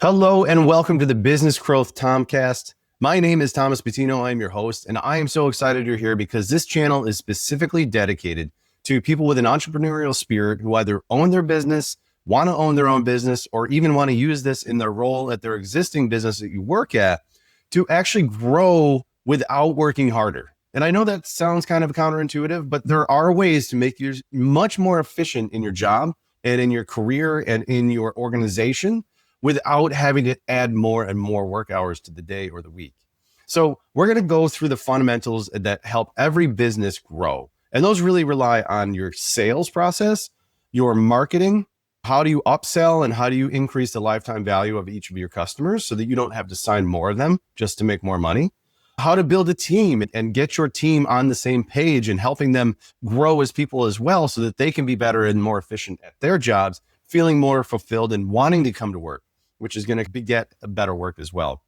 Hello and welcome to the Business Growth Tomcast. My name is Thomas Bettino. I'm your host, and I am so excited you're here because this channel is specifically dedicated to people with an entrepreneurial spirit who either own their business, want to own their own business, or even want to use this in their role at their existing business that you work at to actually grow without working harder. And I know that sounds kind of counterintuitive, but there are ways to make you much more efficient in your job and in your career and in your organization without having to add more and more work hours to the day or the week. So we're going to go through the fundamentals that help every business grow. And those really rely on your sales process, your marketing, how do you upsell, and how do you increase the lifetime value of each of your customers so that you don't have to sign more of them just to make more money, how to build a team and get your team on the same page and helping them grow as people as well so that they can be better and more efficient at their jobs, feeling more fulfilled and wanting to come to work, which is going to get a better work as well.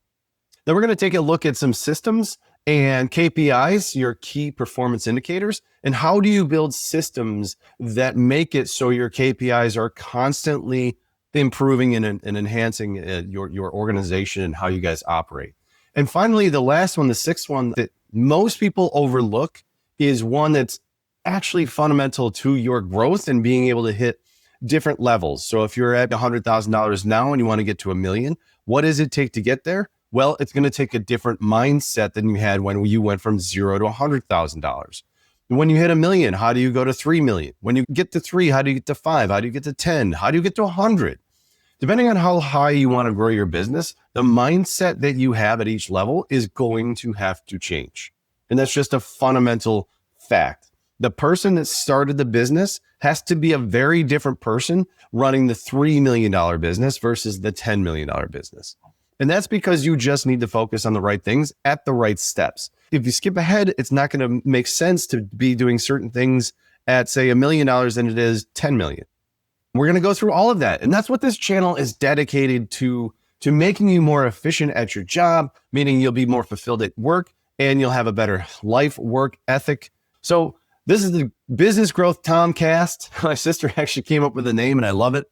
Then we're going to take a look at some systems and KPIs, your key performance indicators, and how do you build systems that make it so your KPIs are constantly improving and enhancing your organization and how you guys operate. And finally, the last one, the sixth one that most people overlook is one that's actually fundamental to your growth and being able to hit different levels. So if you're at $100,000 now and you want to get to $1 million, what does it take to get there? Well, it's going to take a different mindset than you had when you went from $0 to $100,000. When you hit $1 million, how do you go to 3 million? When you get to 3, how do you get to 5? How do you get to 10? How do you get to 100? Depending on how high you want to grow your business, the mindset that you have at each level is going to have to change. And that's just a fundamental fact. The person that started the business has to be a very different person running the $3 million business versus the $10 million business. And that's because you just need to focus on the right things at the right steps. If you skip ahead, it's not going to make sense to be doing certain things at, say, $1 million than it is 10 million. We're going to go through all of that. And that's what this channel is dedicated to making you more efficient at your job, meaning you'll be more fulfilled at work and you'll have a better life work ethic. So this is the Business Growth Tomcast. My sister actually came up with the name and I love it.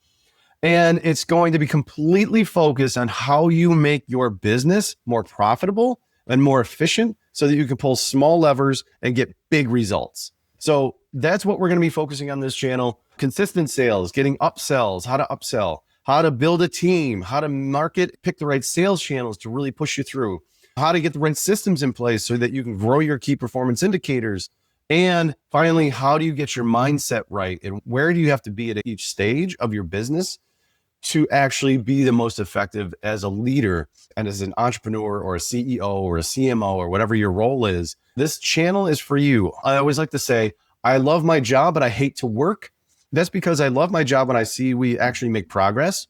And it's going to be completely focused on how you make your business more profitable and more efficient so that you can pull small levers and get big results. So that's what we're going to be focusing on this channel. Consistent sales, getting upsells, how to upsell, how to build a team, how to market, pick the right sales channels to really push you through, how to get the right systems in place so that you can grow your key performance indicators. And finally, how do you get your mindset right? And where do you have to be at each stage of your business to actually be the most effective as a leader and as an entrepreneur or a CEO or a CMO or whatever your role is? This channel is for you. I always like to say, I love my job, but I hate to work. That's because I love my job when I see we actually make progress.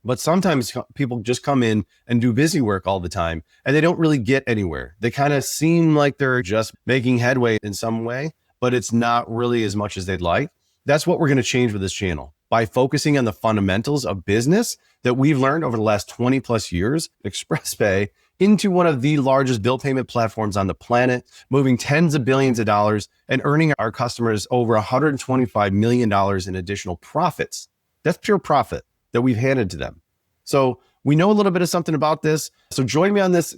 But sometimes people just come in and do busy work all the time and they don't really get anywhere. They kind of seem like they're just making headway in some way, but it's not really as much as they'd like. That's what we're going to change with this channel by focusing on the fundamentals of business that we've learned over the last 20 plus years, ExpressPay, into one of the largest bill payment platforms on the planet, moving tens of billions of dollars and earning our customers over $125 million in additional profits. That's pure profit that we've handed to them. So we know a little bit of something about this. So join me on this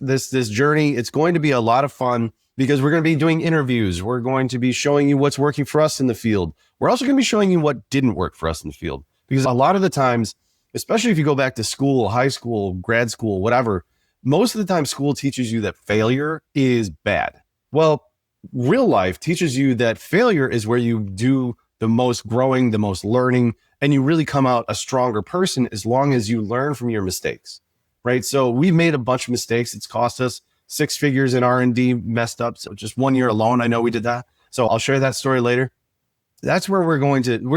journey. It's going to be a lot of fun because we're going to be doing interviews. We're going to be showing you what's working for us in the field. We're also going to be showing you what didn't work for us in the field. Because a lot of the times, especially if you go back to school, high school, grad school, whatever, most of the time school teaches you that failure is bad. Well, real life teaches you that failure is where you do the most growing, the most learning, and you really come out a stronger person as long as you learn from your mistakes, right? So we've made a bunch of mistakes. It's cost us 6 figures in R&D, messed up. So just 1 year alone, I know we did that. So I'll share that story later. That's where we're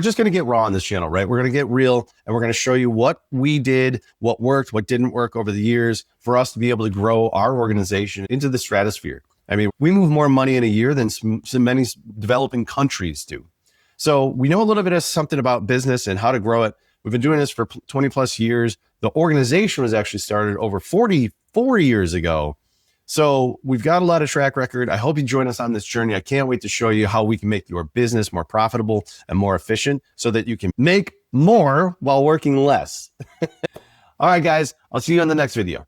just going to get raw on this channel, right? We're going to get real and we're going to show you what we did, what worked, what didn't work over the years for us to be able to grow our organization into the stratosphere. I mean, we move more money in a year than so many developing countries do. So we know a little bit of something about business and how to grow it. We've been doing this for 20 plus years. The organization was actually started over 44 years ago. So we've got a lot of track record. I hope you join us on this journey. I can't wait to show you how we can make your business more profitable and more efficient so that you can make more while working less. All right, guys, I'll see you on the next video.